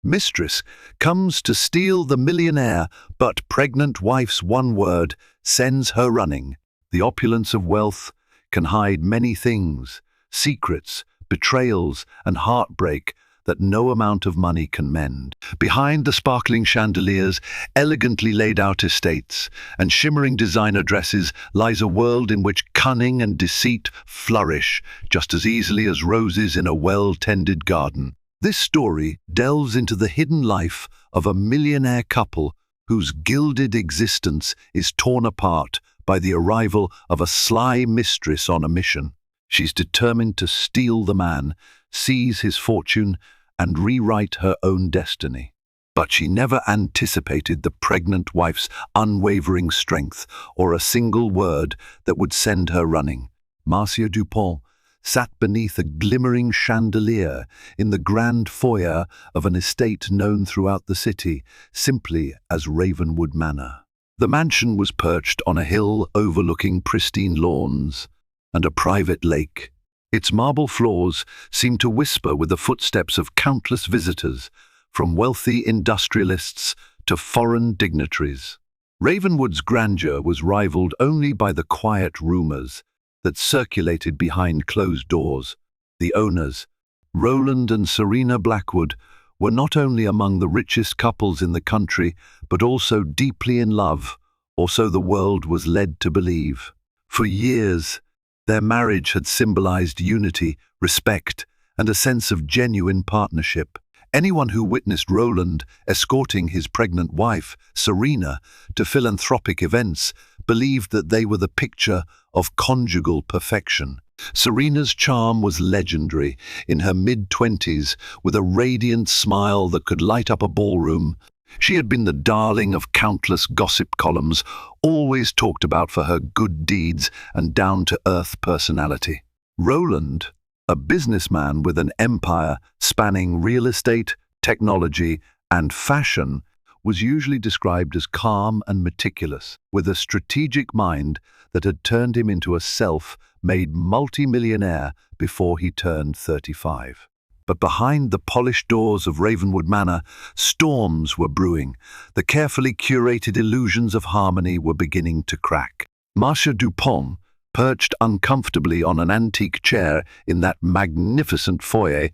Mistress comes to steal the millionaire, but pregnant wife's one word sends her running. The opulence of wealth can hide many things, secrets, betrayals, and heartbreak that no amount of money can mend. Behind the sparkling chandeliers, elegantly laid out estates, and shimmering designer dresses lies a world in which cunning and deceit flourish just as easily as roses in a well-tended garden. This story delves into the hidden life of a millionaire couple whose gilded existence is torn apart by the arrival of a sly mistress on a mission. She's determined to steal the man, seize his fortune, and rewrite her own destiny. But she never anticipated the pregnant wife's unwavering strength or a single word that would send her running. Marcia Dupont sat beneath a glimmering chandelier in the grand foyer of an estate known throughout the city simply as Ravenwood Manor. The mansion was perched on a hill overlooking pristine lawns and a private lake. Its marble floors seemed to whisper with the footsteps of countless visitors, from wealthy industrialists to foreign dignitaries. Ravenwood's grandeur was rivaled only by the quiet rumors that circulated behind closed doors. The owners, Roland and Serena Blackwood, were not only among the richest couples in the country, but also deeply in love, or so the world was led to believe. For years, their marriage had symbolized unity, respect, and a sense of genuine partnership. Anyone who witnessed Roland escorting his pregnant wife, Serena, to philanthropic events believed that they were the picture of conjugal perfection. Serena's charm was legendary. In her mid-20s, with a radiant smile that could light up a ballroom, she had been the darling of countless gossip columns, always talked about for her good deeds and down-to-earth personality. Roland, a businessman with an empire spanning real estate, technology, and fashion, was usually described as calm and meticulous, with a strategic mind that had turned him into a self-made multi-millionaire before he turned 35. But behind the polished doors of Ravenwood Manor, storms were brewing. The carefully curated illusions of harmony were beginning to crack. Marcia Dupont, perched uncomfortably on an antique chair in that magnificent foyer,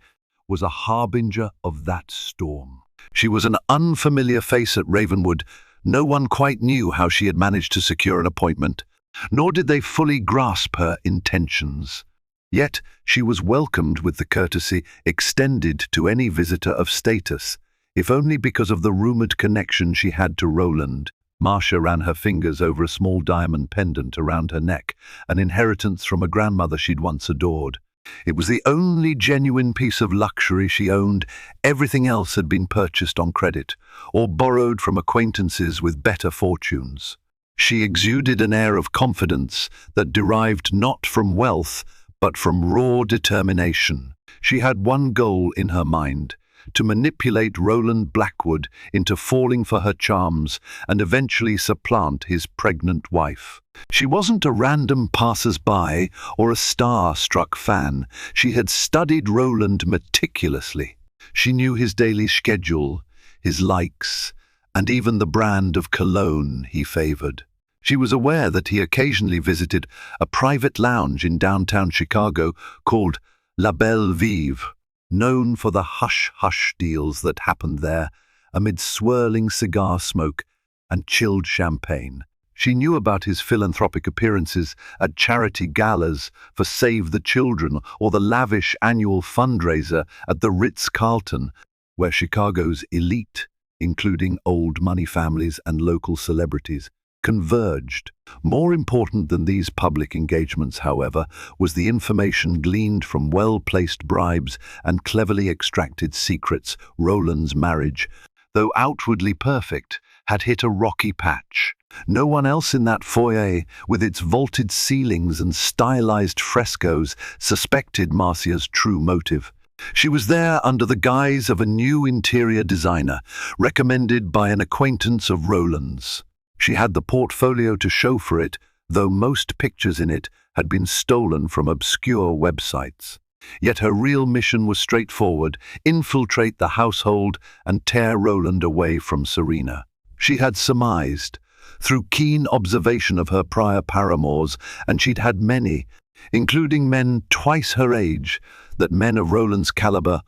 was a harbinger of that storm. She was an unfamiliar face at Ravenwood. No one quite knew how she had managed to secure an appointment, nor did they fully grasp her intentions. Yet she was welcomed with the courtesy extended to any visitor of status, if only because of the rumored connection she had to Roland. Marcia ran her fingers over a small diamond pendant around her neck, an inheritance from a grandmother she'd once adored. It was the only genuine piece of luxury she owned. Everything else had been purchased on credit, or borrowed from acquaintances with better fortunes. She exuded an air of confidence that derived not from wealth, but from raw determination. She had one goal in her mind: to manipulate Roland Blackwood into falling for her charms and eventually supplant his pregnant wife. She wasn't a random passers-by or a star-struck fan. She had studied Roland meticulously. She knew his daily schedule, his likes, and even the brand of cologne he favored. She was aware that he occasionally visited a private lounge in downtown Chicago called La Belle Vive, known for the hush-hush deals that happened there amid swirling cigar smoke and chilled champagne. She knew about his philanthropic appearances at charity galas for Save the Children or the lavish annual fundraiser at the Ritz-Carlton, where Chicago's elite, including old money families and local celebrities, converged. More important than these public engagements, however, was the information gleaned from well-placed bribes and cleverly extracted secrets. Roland's marriage, though outwardly perfect, had hit a rocky patch. No one else in that foyer, with its vaulted ceilings and stylized frescoes, suspected Marcia's true motive. She was there under the guise of a new interior designer, recommended by an acquaintance of Roland's. She had the portfolio to show for it, though most pictures in it had been stolen from obscure websites. Yet her real mission was straightforward: infiltrate the household and tear Roland away from Serena. She had surmised, through keen observation of her prior paramours, and she'd had many, including men twice her age, that men of Roland's caliber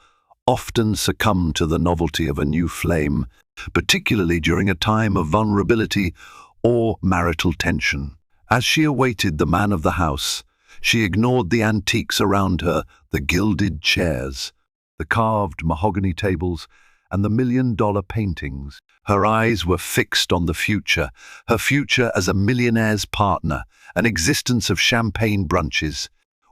often succumb to the novelty of a new flame, particularly during a time of vulnerability or marital tension. As she awaited the man of the house, she ignored the antiques around her, the gilded chairs, the carved mahogany tables, and the million-dollar paintings. Her eyes were fixed on the future, her future as a millionaire's partner, an existence of champagne brunches,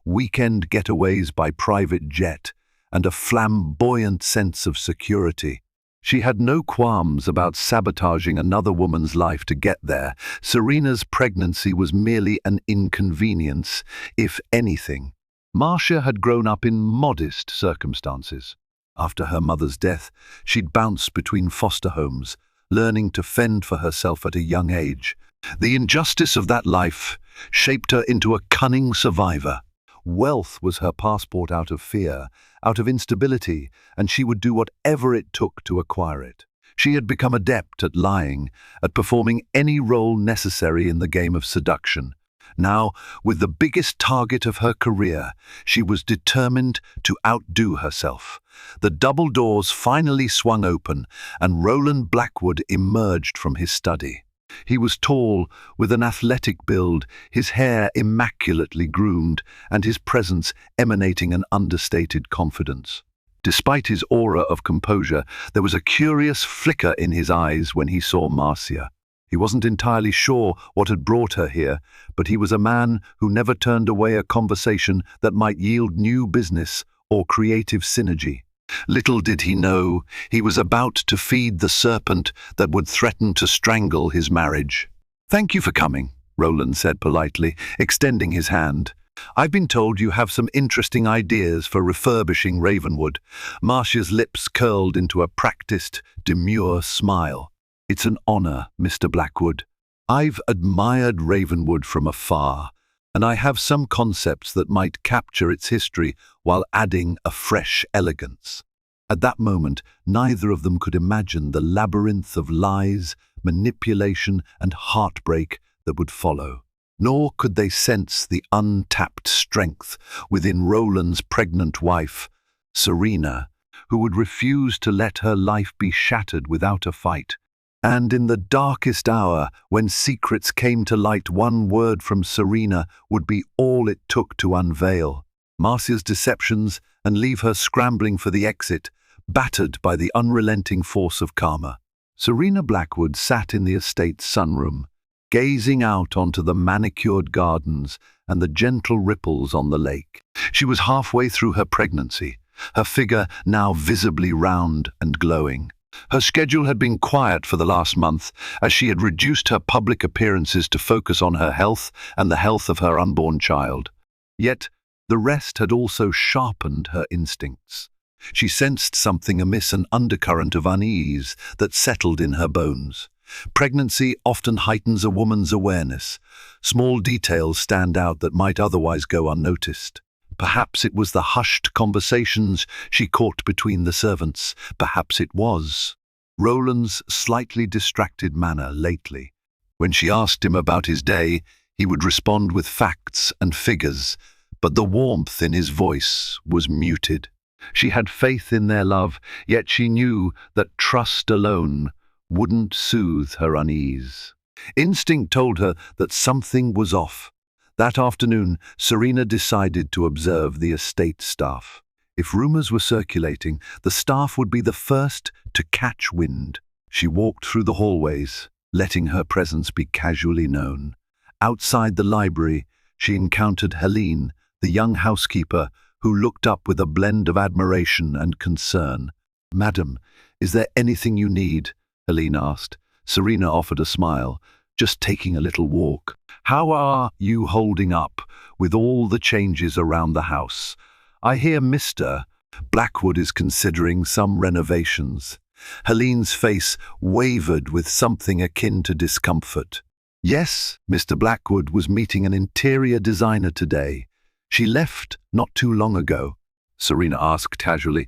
weekend getaways by private jet, and a flamboyant sense of security. She had no qualms about sabotaging another woman's life to get there. Serena's pregnancy was merely an inconvenience, if anything. Marcia had grown up in modest circumstances. After her mother's death, she'd bounced between foster homes, learning to fend for herself at a young age. The injustice of that life shaped her into a cunning survivor. Wealth was her passport out of fear, out of instability, and she would do whatever it took to acquire it. She had become adept at lying, at performing any role necessary in the game of seduction. Now, with the biggest target of her career, she was determined to outdo herself. The double doors finally swung open, and Roland Blackwood emerged from his study. He was tall, with an athletic build, his hair immaculately groomed, and his presence emanating an understated confidence. Despite his aura of composure, there was a curious flicker in his eyes when he saw Marcia. He wasn't entirely sure what had brought her here, but he was a man who never turned away a conversation that might yield new business or creative synergy. Little did he know, he was about to feed the serpent that would threaten to strangle his marriage. "Thank you for coming," Roland said politely, extending his hand. "I've been told you have some interesting ideas for refurbishing Ravenwood." Marcia's lips curled into a practiced, demure smile. "It's an honor, Mr. Blackwood. I've admired Ravenwood from afar, and I have some concepts that might capture its history while adding a fresh elegance." At that moment, neither of them could imagine the labyrinth of lies, manipulation, and heartbreak that would follow. Nor could they sense the untapped strength within Roland's pregnant wife, Serena, who would refuse to let her life be shattered without a fight. And in the darkest hour, when secrets came to light, one word from Serena would be all it took to unveil Marcia's deceptions and leave her scrambling for the exit, battered by the unrelenting force of karma. Serena Blackwood sat in the estate's sunroom, gazing out onto the manicured gardens and the gentle ripples on the lake. She was halfway through her pregnancy, her figure now visibly round and glowing. Her schedule had been quiet for the last month, as she had reduced her public appearances to focus on her health and the health of her unborn child. Yet, the rest had also sharpened her instincts. She sensed something amiss, an undercurrent of unease that settled in her bones. Pregnancy often heightens a woman's awareness. Small details stand out that might otherwise go unnoticed. Perhaps it was the hushed conversations she caught between the servants. Perhaps it was Roland's slightly distracted manner lately. When she asked him about his day, he would respond with facts and figures, but the warmth in his voice was muted. She had faith in their love, yet she knew that trust alone wouldn't soothe her unease. Instinct told her that something was off. That afternoon, Serena decided to observe the estate staff. If rumors were circulating, the staff would be the first to catch wind. She walked through the hallways, letting her presence be casually known. Outside the library, she encountered Helene, the young housekeeper, who looked up with a blend of admiration and concern. "Madam, is there anything you need?" Helene asked. Serena offered a smile. "Just taking a little walk." "How are you holding up with all the changes around the house? I hear Mr. Blackwood is considering some renovations." Helene's face wavered with something akin to discomfort. "Yes, Mr. Blackwood was meeting an interior designer today. She left not too long ago." Serena asked casually.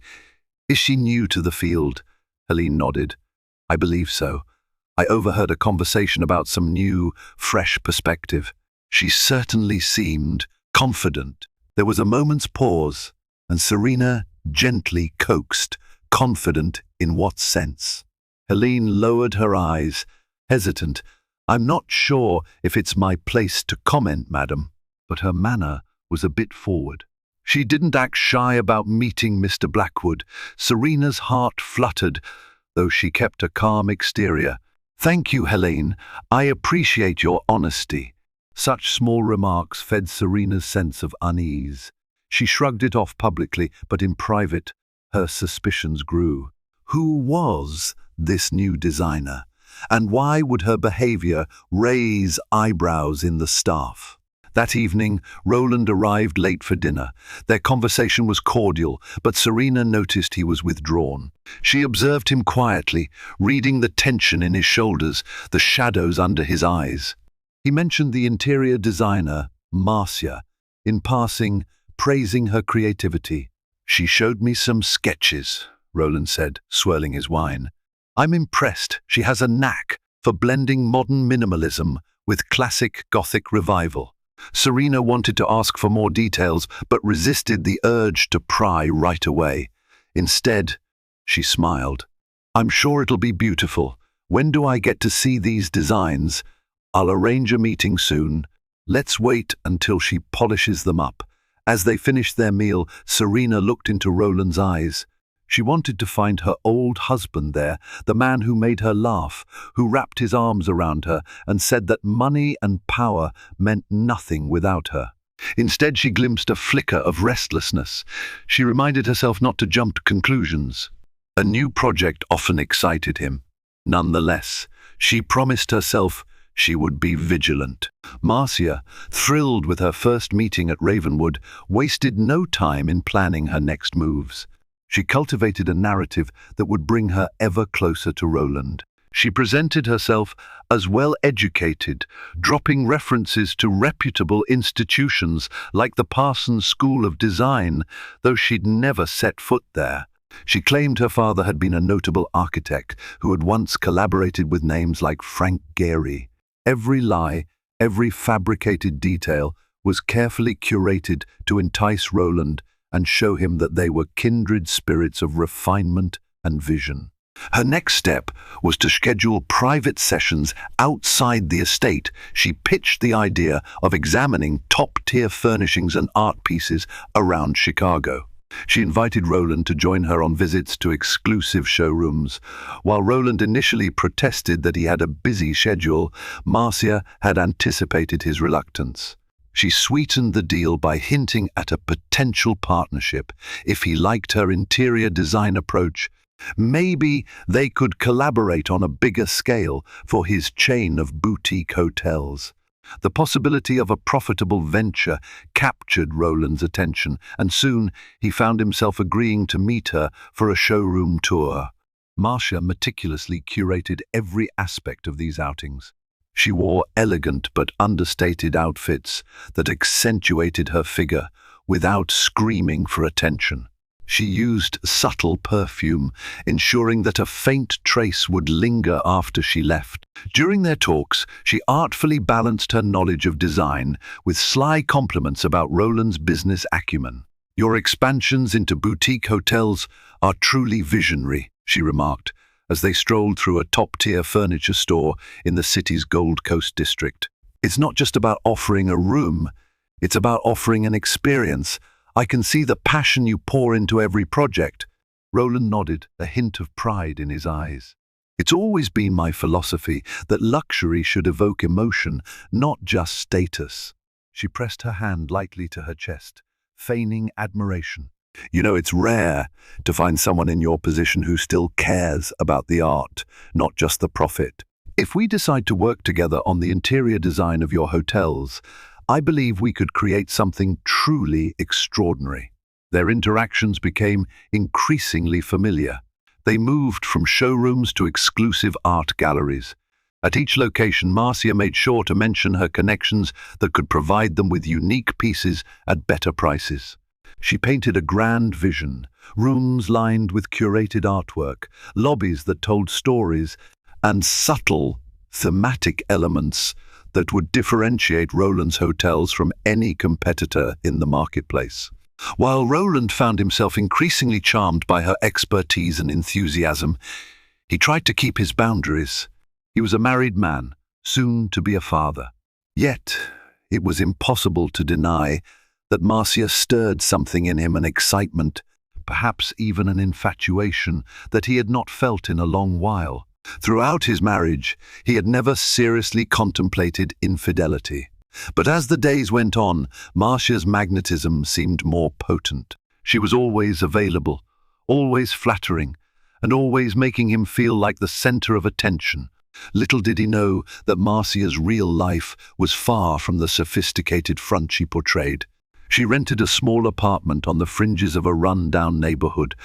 Is she new to the field? Helene nodded. I believe so. I overheard a conversation about some new, fresh perspective. She certainly seemed confident. There was a moment's pause, and Serena gently coaxed, confident in what sense? Helene lowered her eyes, hesitant. I'm not sure if it's my place to comment, madam, but her manner was a bit forward. She didn't act shy about meeting Mr. Blackwood. Serena's heart fluttered, though she kept a calm exterior. Thank you, Helene. I appreciate your honesty. Such small remarks fed Serena's sense of unease. She shrugged it off publicly, but in private, her suspicions grew. Who was this new designer? And why would her behavior raise eyebrows in the staff? That evening, Roland arrived late for dinner. Their conversation was cordial, but Serena noticed he was withdrawn. She observed him quietly, reading the tension in his shoulders, the shadows under his eyes. He mentioned the interior designer, Marcia, in passing, praising her creativity. She showed me some sketches, Roland said, swirling his wine. I'm impressed. She has a knack for blending modern minimalism with classic Gothic revival. Serena wanted to ask for more details, but resisted the urge to pry right away. Instead, she smiled. I'm sure it'll be beautiful. When do I get to see these designs? I'll arrange a meeting soon. Let's wait until she polishes them up. As they finished their meal, Serena looked into Roland's eyes. She wanted to find her old husband there, the man who made her laugh, who wrapped his arms around her and said that money and power meant nothing without her. Instead, she glimpsed a flicker of restlessness. She reminded herself not to jump to conclusions. A new project often excited him. Nonetheless, she promised herself she would be vigilant. Marcia, thrilled with her first meeting at Ravenwood, wasted no time in planning her next moves. She cultivated a narrative that would bring her ever closer to Roland. She presented herself as well-educated, dropping references to reputable institutions like the Parsons School of Design, though she'd never set foot there. She claimed her father had been a notable architect who had once collaborated with names like Frank Gehry. Every lie, every fabricated detail was carefully curated to entice Roland and show him that they were kindred spirits of refinement and vision. Her next step was to schedule private sessions outside the estate. She pitched the idea of examining top-tier furnishings and art pieces around Chicago. She invited Roland to join her on visits to exclusive showrooms. While Roland initially protested that he had a busy schedule, Marcia had anticipated his reluctance. She sweetened the deal by hinting at a potential partnership. If he liked her interior design approach, maybe they could collaborate on a bigger scale for his chain of boutique hotels. The possibility of a profitable venture captured Roland's attention, and soon he found himself agreeing to meet her for a showroom tour. Marcia meticulously curated every aspect of these outings. She wore elegant but understated outfits that accentuated her figure without screaming for attention. She used subtle perfume, ensuring that a faint trace would linger after she left. During their talks, she artfully balanced her knowledge of design with sly compliments about Roland's business acumen. Your expansions into boutique hotels are truly visionary, she remarked, as they strolled through a top-tier furniture store in the city's Gold Coast district. It's not just about offering a room, it's about offering an experience. I can see the passion you pour into every project. Roland nodded, a hint of pride in his eyes. It's always been my philosophy that luxury should evoke emotion, not just status. She pressed her hand lightly to her chest, feigning admiration. You know, it's rare to find someone in your position who still cares about the art, not just the profit. If we decide to work together on the interior design of your hotels, I believe we could create something truly extraordinary. Their interactions became increasingly familiar. They moved from showrooms to exclusive art galleries. At each location, Marcia made sure to mention her connections that could provide them with unique pieces at better prices. She painted a grand vision, rooms lined with curated artwork, lobbies that told stories, and subtle, thematic elements that would differentiate Roland's hotels from any competitor in the marketplace. While Roland found himself increasingly charmed by her expertise and enthusiasm, he tried to keep his boundaries. He was a married man, soon to be a father. Yet, it was impossible to deny that Marcia stirred something in him, an excitement, perhaps even an infatuation, that he had not felt in a long while. Throughout his marriage, he had never seriously contemplated infidelity. But as the days went on, Marcia's magnetism seemed more potent. She was always available, always flattering, and always making him feel like the center of attention. Little did he know that Marcia's real life was far from the sophisticated front she portrayed. She rented a small apartment on the fringes of a run-down neighborhood,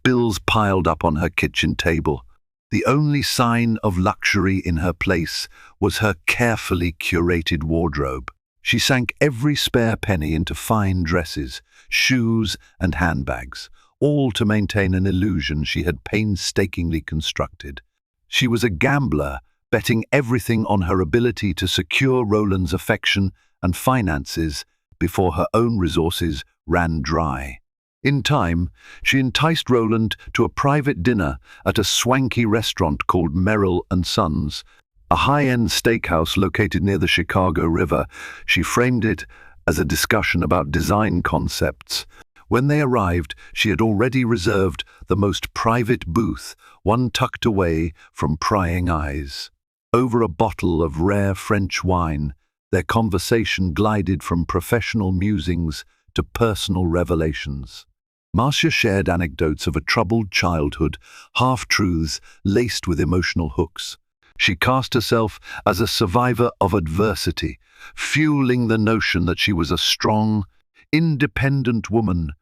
bills piled up on her kitchen table. The only sign of luxury in her place was her carefully curated wardrobe. She sank every spare penny into fine dresses, shoes, and handbags, all to maintain an illusion she had painstakingly constructed. She was a gambler, betting everything on her ability to secure Roland's affection and finances before her own resources ran dry. In time, she enticed Roland to a private dinner at a swanky restaurant called Merrill & Sons, a high-end steakhouse located near the Chicago River. She framed it as a discussion about design concepts. When they arrived, she had already reserved the most private booth, one tucked away from prying eyes. Over a bottle of rare French wine, their conversation glided from professional musings to personal revelations. Marcia shared anecdotes of a troubled childhood, half-truths laced with emotional hooks. She cast herself as a survivor of adversity, fueling the notion that she was a strong, independent woman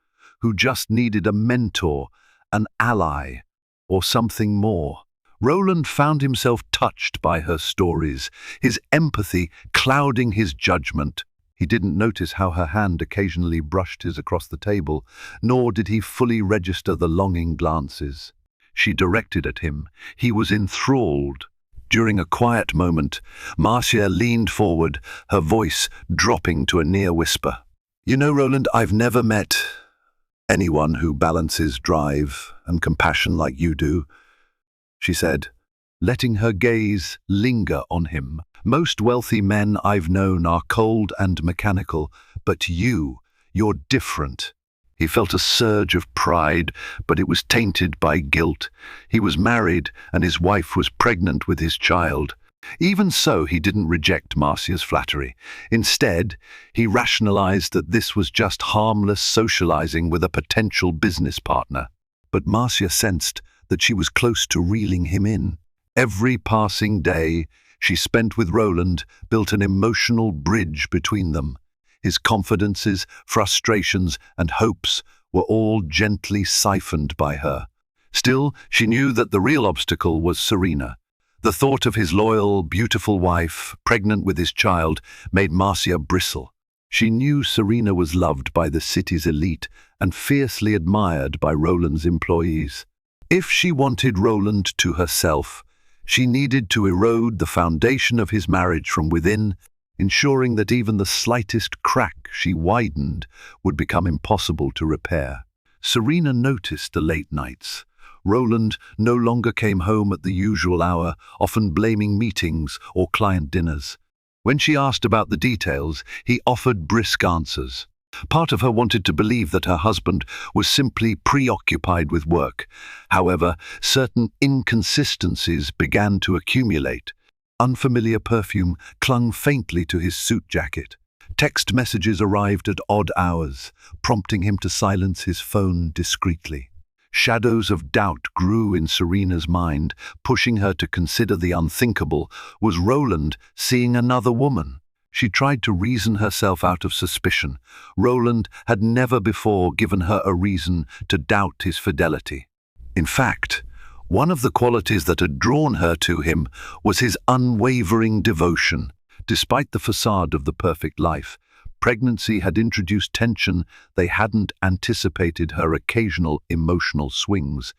who just needed a mentor, an ally, or something more. Roland found himself touched by her stories, his empathy clouding his judgment. He didn't notice how her hand occasionally brushed his across the table, nor did he fully register the longing glances she directed at him. He was enthralled. During a quiet moment, Marcia leaned forward, her voice dropping to a near whisper. "You know, Roland, I've never met anyone who balances drive and compassion like you do," she said, letting her gaze linger on him. "Most wealthy men I've known are cold and mechanical, but you're different." He felt a surge of pride, but it was tainted by guilt. He was married, and his wife was pregnant with his child. Even so, he didn't reject Marcia's flattery. Instead, he rationalized that this was just harmless socializing with a potential business partner. But Marcia sensed that she was close to reeling him in. Every passing day she spent with Roland built an emotional bridge between them. His confidences, frustrations, and hopes were all gently siphoned by her. Still, she knew that the real obstacle was Serena. The thought of his loyal, beautiful wife, pregnant with his child, made Marcia bristle. She knew Serena was loved by the city's elite and fiercely admired by Roland's employees. If she wanted Roland to herself, she needed to erode the foundation of his marriage from within, ensuring that even the slightest crack she widened would become impossible to repair. Serena noticed the late nights. Roland no longer came home at the usual hour, often blaming meetings or client dinners. When she asked about the details, he offered brisk answers. Part of her wanted to believe that her husband was simply preoccupied with work. However, certain inconsistencies began to accumulate. Unfamiliar perfume clung faintly to his suit jacket. Text messages arrived at odd hours, prompting him to silence his phone discreetly. Shadows of doubt grew in Serena's mind, pushing her to consider the unthinkable. Was Roland seeing another woman? She tried to reason herself out of suspicion. Roland had never before given her a reason to doubt his fidelity. In fact, one of the qualities that had drawn her to him was his unwavering devotion. Despite the facade of the perfect life, Pregnancy had introduced tension they hadn't anticipated, her occasional emotional swings,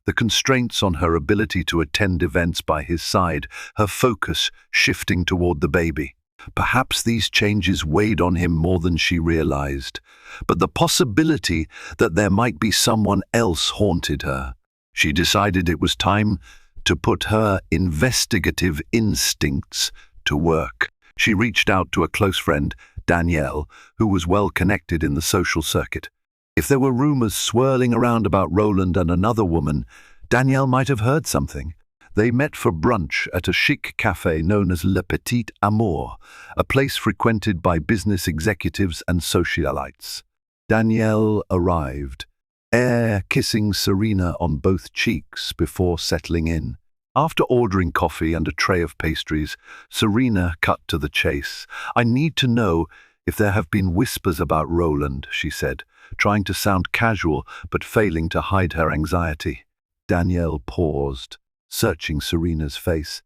the constraints on her ability to attend events by his side, her focus shifting toward the baby. Perhaps these changes weighed on him more than she realized, but the possibility that there might be someone else haunted her. She decided it was time to put her investigative instincts to work. She reached out to a close friend, Danielle, who was well connected in the social circuit. If there were rumors swirling around about Roland and another woman, Danielle might have heard something. They met for brunch at a chic cafe known as Le Petit Amour, a place frequented by business executives and socialites. Danielle arrived, air kissing Serena on both cheeks before settling in. After ordering coffee and a tray of pastries, Serena cut to the chase. "I need to know if there have been whispers about Roland," she said, trying to sound casual but failing to hide her anxiety. Danielle paused, searching Serena's face.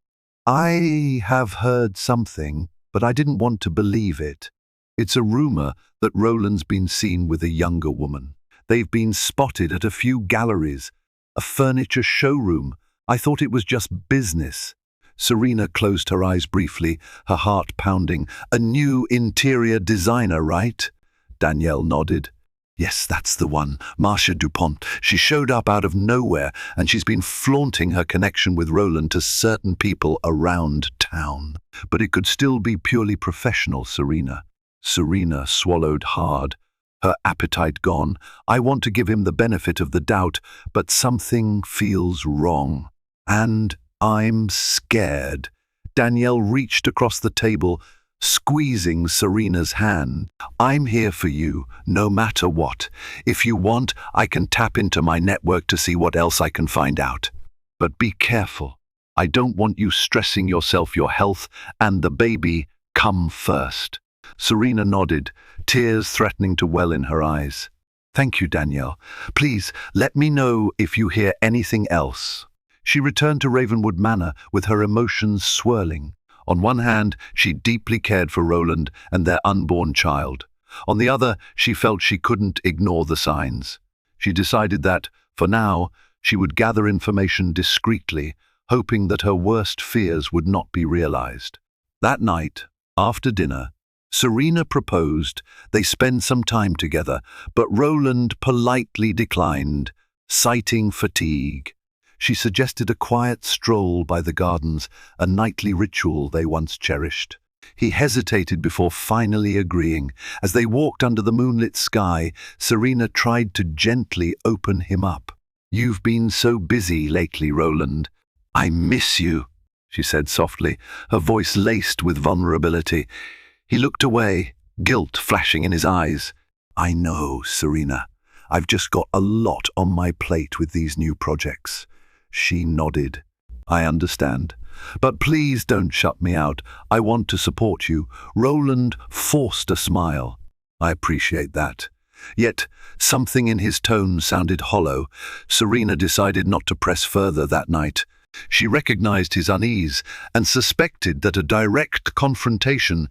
"I have heard something, but I didn't want to believe it. It's a rumor that Roland's been seen with a younger woman. They've been spotted at a few galleries, a furniture showroom. I thought it was just business." Serena closed her eyes briefly, her heart pounding. "A new interior designer, right?" Danielle nodded. "Yes, that's the one, Marcia Dupont. She showed up out of nowhere, and she's been flaunting her connection with Roland to certain people around town. But it could still be purely professional, Serena." Serena swallowed hard, her appetite gone. "I want to give him the benefit of the doubt, but something feels wrong. And I'm scared." Danielle reached across the table, squeezing Serena's hand. "I'm here for you, no matter what. If you want, I can tap into my network to see what else I can find out. But be careful. I don't want you stressing yourself. Your health and the baby come first." Serena nodded, tears threatening to well in her eyes. "Thank you, Danielle. Please, let me know if you hear anything else." She returned to Ravenwood Manor with her emotions swirling. On one hand, she deeply cared for Roland and their unborn child. On the other, she felt she couldn't ignore the signs. She decided that, for now, she would gather information discreetly, hoping that her worst fears would not be realized. That night, after dinner, Serena proposed they spend some time together, but Roland politely declined, citing fatigue. She suggested a quiet stroll by the gardens, a nightly ritual they once cherished. He hesitated before finally agreeing. As they walked under the moonlit sky, Serena tried to gently open him up. "You've been so busy lately, Roland. I miss you," she said softly, her voice laced with vulnerability. He looked away, guilt flashing in his eyes. "I know, Serena. I've just got a lot on my plate with these new projects." She nodded. "I understand. But please don't shut me out. I want to support you." Roland forced a smile. "I appreciate that." Yet something in his tone sounded hollow. Serena decided not to press further that night. She recognized his unease and suspected that a direct confrontation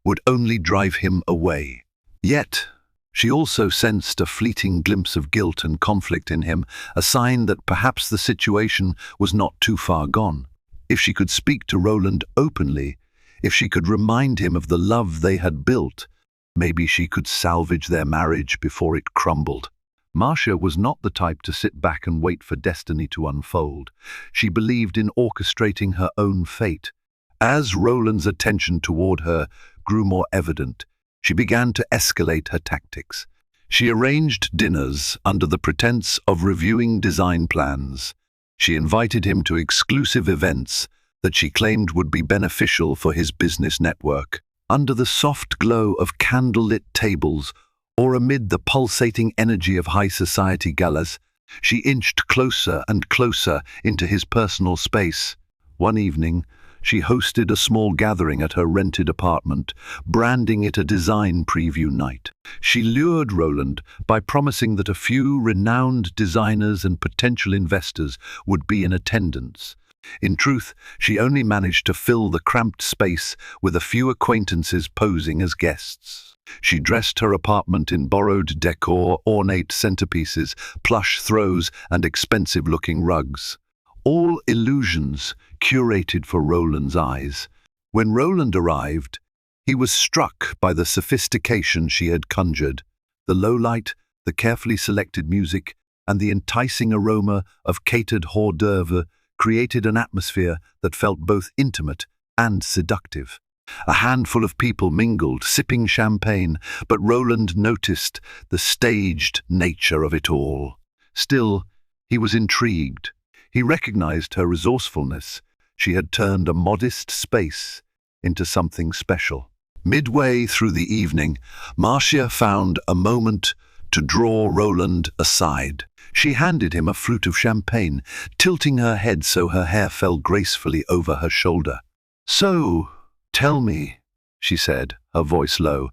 would only drive him away. Yet she also sensed a fleeting glimpse of guilt and conflict in him, a sign that perhaps the situation was not too far gone. If she could speak to Roland openly, if she could remind him of the love they had built, maybe she could salvage their marriage before it crumbled. Marcia was not the type to sit back and wait for destiny to unfold. She believed in orchestrating her own fate. As Roland's attention toward her grew more evident, she began to escalate her tactics. She arranged dinners under the pretense of reviewing design plans. She invited him to exclusive events that she claimed would be beneficial for his business network. Under the soft glow of candlelit tables or amid the pulsating energy of high society galas, she inched closer and closer into his personal space. One evening, she hosted a small gathering at her rented apartment, branding it a design preview night. She lured Roland by promising that a few renowned designers and potential investors would be in attendance. In truth, she only managed to fill the cramped space with a few acquaintances posing as guests. She dressed her apartment in borrowed decor, ornate centerpieces, plush throws, and expensive-looking rugs. All illusions curated for Roland's eyes. When Roland arrived, he was struck by the sophistication she had conjured. The low light, the carefully selected music, and the enticing aroma of catered hors d'oeuvre created an atmosphere that felt both intimate and seductive. A handful of people mingled, sipping champagne, but Roland noticed the staged nature of it all. Still, he was intrigued. He recognized her resourcefulness. She had turned a modest space into something special. Midway through the evening, Marcia found a moment to draw Roland aside. She handed him a flute of champagne, tilting her head so her hair fell gracefully over her shoulder. "So, tell me," she said, her voice low,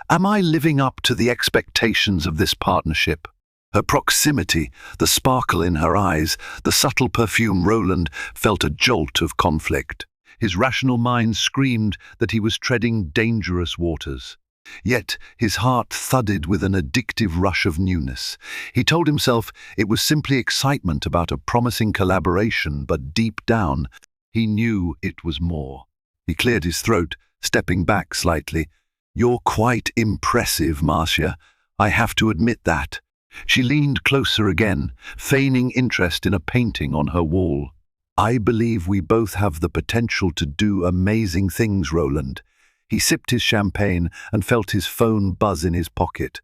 "am I living up to the expectations of this partnership?" Her proximity, the sparkle in her eyes, the subtle perfume. Roland felt a jolt of conflict. His rational mind screamed that he was treading dangerous waters. Yet his heart thudded with an addictive rush of newness. He told himself it was simply excitement about a promising collaboration, but deep down, he knew it was more. He cleared his throat, stepping back slightly. "You're quite impressive, Marcia. I have to admit that." She leaned closer again, feigning interest in a painting on her wall. "I believe we both have the potential to do amazing things, Roland." He sipped his champagne and felt his phone buzz in his pocket.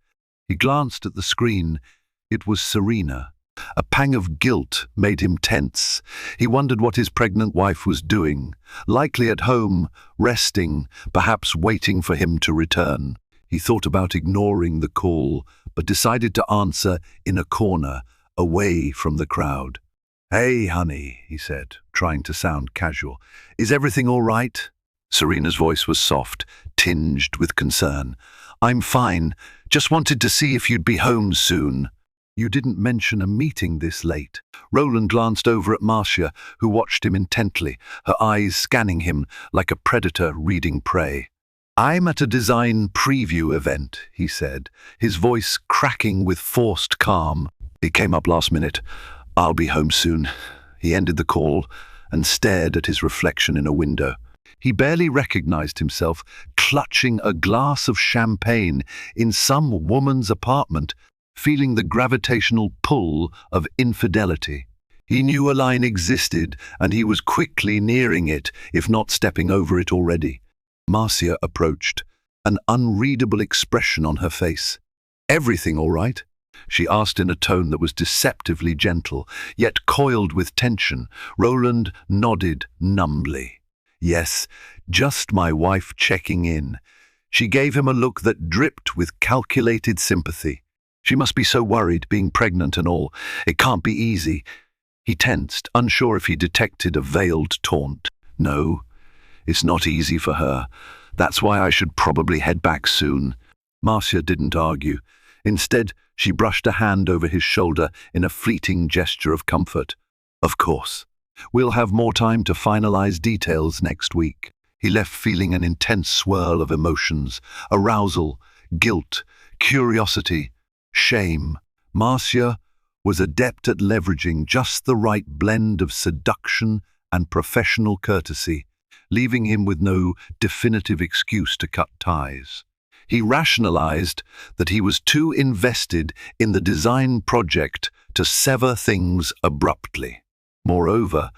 He glanced at the screen. It was Serena. A pang of guilt made him tense. He wondered what his pregnant wife was doing, likely at home, resting, perhaps waiting for him to return. He thought about ignoring the call, but decided to answer in a corner, away from the crowd. "Hey, honey," he said, trying to sound casual. "Is everything all right?" Serena's voice was soft, tinged with concern. "I'm fine. Just wanted to see if you'd be home soon." "You didn't mention a meeting this late." Roland glanced over at Marcia, who watched him intently, her eyes scanning him like a predator reading prey. "I'm at a design preview event," he said, his voice cracking with forced calm. "It came up last minute. I'll be home soon." He ended the call and stared at his reflection in a window. He barely recognized himself clutching a glass of champagne in some woman's apartment, feeling the gravitational pull of infidelity. He knew a line existed, and he was quickly nearing it, if not stepping over it already. Marcia approached, an unreadable expression on her face. "Everything all right?" she asked in a tone that was deceptively gentle, yet coiled with tension. Roland nodded numbly. "Yes, just my wife checking in." She gave him a look that dripped with calculated sympathy. She must be so worried, being pregnant and all. It can't be easy. He tensed, unsure if he detected a veiled taunt. "No, it's not easy for her. That's why I should probably head back soon." Marcia didn't argue. Instead, she brushed a hand over his shoulder in a fleeting gesture of comfort. "Of course. We'll have more time to finalize details next week." He left feeling an intense swirl of emotions, arousal, guilt, curiosity, shame. Marcia was adept at leveraging just the right blend of seduction and professional courtesy, leaving him with no definitive excuse to cut ties. He rationalized that he was too invested in the design project to sever things abruptly. Moreover,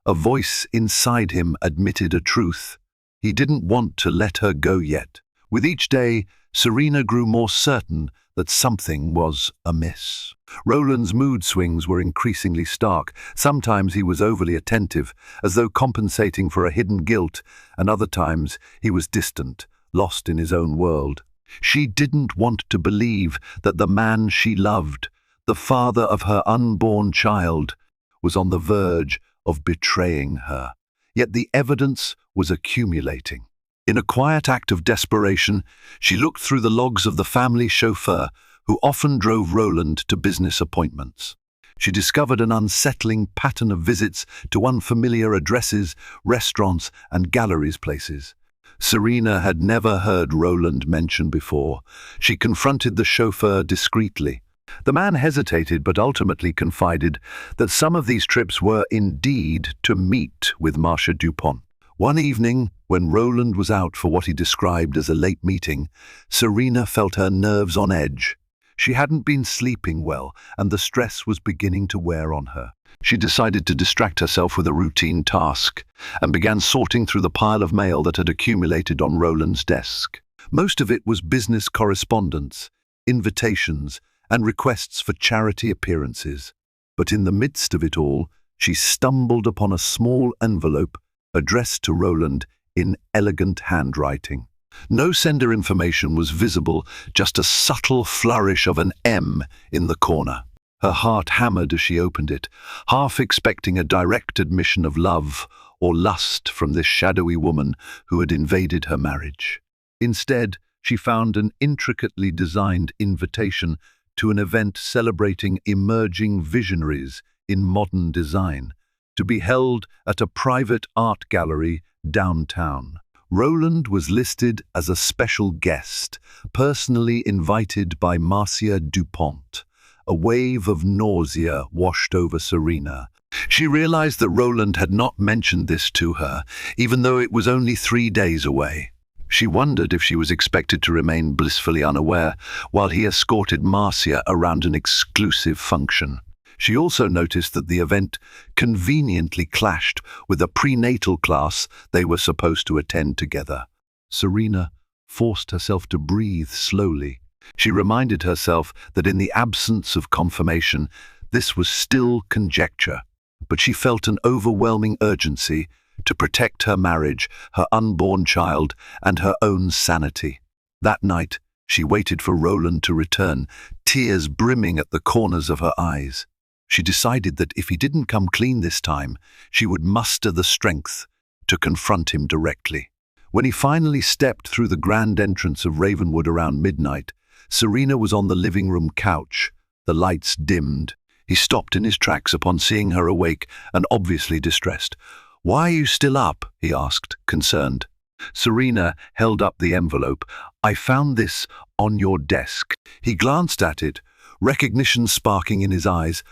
a voice inside him admitted a truth. He didn't want to let her go yet. With each day, Serena grew more certain that something was amiss. Roland's mood swings were increasingly stark. Sometimes he was overly attentive, as though compensating for a hidden guilt, and other times he was distant, lost in his own world. She didn't want to believe that the man she loved, the father of her unborn child, was on the verge of betraying her. Yet the evidence was accumulating. In a quiet act of desperation, she looked through the logs of the family chauffeur who often drove Roland to business appointments. She discovered an unsettling pattern of visits to unfamiliar addresses, restaurants, and galleries places. Serena had never heard Roland mentioned before. She confronted the chauffeur discreetly. The man hesitated but ultimately confided that some of these trips were indeed to meet with Marcia Dupont. One evening, when Roland was out for what he described as a late meeting, Serena felt her nerves on edge. She hadn't been sleeping well, and the stress was beginning to wear on her. She decided to distract herself with a routine task, and began sorting through the pile of mail that had accumulated on Roland's desk. Most of it was business correspondence, invitations, and requests for charity appearances. But in the midst of it all, she stumbled upon a small envelope addressed to Roland in elegant handwriting. No sender information was visible, just a subtle flourish of an M in the corner. Her heart hammered as she opened it, half expecting a direct admission of love or lust from this shadowy woman who had invaded her marriage. Instead, she found an intricately designed invitation to an event celebrating emerging visionaries in modern design, to be held at a private art gallery downtown. Roland was listed as a special guest, personally invited by Marcia Dupont. A wave of nausea washed over Serena. She realized that Roland had not mentioned this to her, even though it was only 3 days away. She wondered if she was expected to remain blissfully unaware while he escorted Marcia around an exclusive function. She also noticed that the event conveniently clashed with a prenatal class they were supposed to attend together. Serena forced herself to breathe slowly. She reminded herself that in the absence of confirmation, this was still conjecture, but she felt an overwhelming urgency to protect her marriage, her unborn child, and her own sanity. That night, she waited for Roland to return, tears brimming at the corners of her eyes. She decided that if he didn't come clean this time, she would muster the strength to confront him directly. When he finally stepped through the grand entrance of Ravenwood around midnight, Serena was on the living room couch, the lights dimmed. He stopped in his tracks upon seeing her awake and obviously distressed. "Why are you still up?" he asked, concerned. Serena held up the envelope. "I found this on your desk." He glanced at it, recognition sparking in his eyes.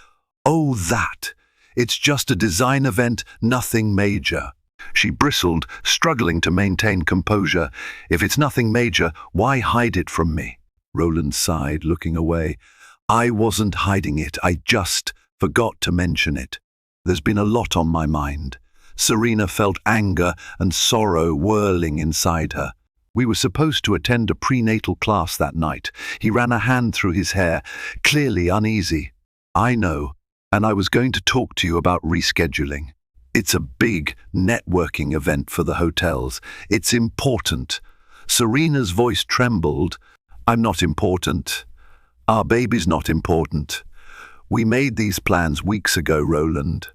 "Oh, that! It's just a design event, nothing major." She bristled, struggling to maintain composure. "If it's nothing major, why hide it from me?" Roland sighed, looking away. "I wasn't hiding it, I just forgot to mention it. There's been a lot on my mind." Serena felt anger and sorrow whirling inside her. "We were supposed to attend a prenatal class that night." He ran a hand through his hair, clearly uneasy. "I know, and I was going to talk to you about rescheduling. It's a big networking event for the hotels. It's important." Serena's voice trembled. "I'm not important. Our baby's not important. We made these plans weeks ago, Roland."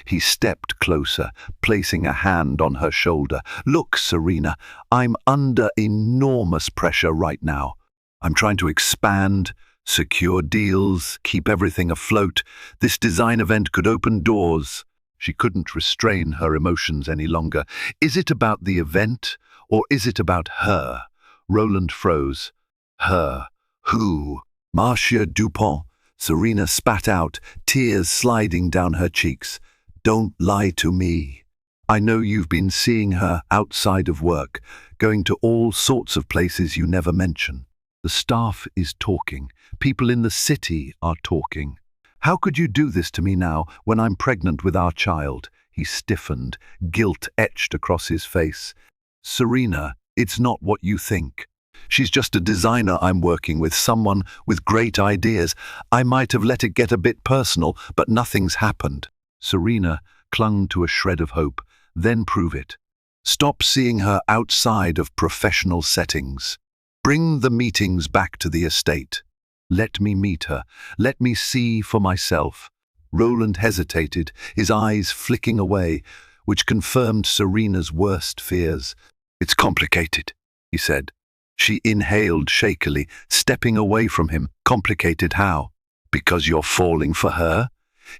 He stepped closer, placing a hand on her shoulder. "Look, Serena, I'm under enormous pressure right now. I'm trying to expand, secure deals, keep everything afloat. This design event could open doors." She couldn't restrain her emotions any longer. "Is it about the event, or is it about her?" Roland froze. "Her? Who?" "Marcia Dupont," Serena spat out, tears sliding down her cheeks. "Don't lie to me. I know you've been seeing her outside of work, going to all sorts of places you never mention. The staff is talking. People in the city are talking. How could you do this to me now when I'm pregnant with our child?" He stiffened, guilt etched across his face. "Serena, it's not what you think. She's just a designer I'm working with, someone with great ideas. I might have let it get a bit personal, but nothing's happened." Serena clung to a shred of hope. "Then prove it. Stop seeing her outside of professional settings. Bring the meetings back to the estate. Let me meet her. Let me see for myself." Roland hesitated, his eyes flicking away, which confirmed Serena's worst fears. "It's complicated," he said. She inhaled shakily, stepping away from him. "Complicated how? Because you're falling for her?"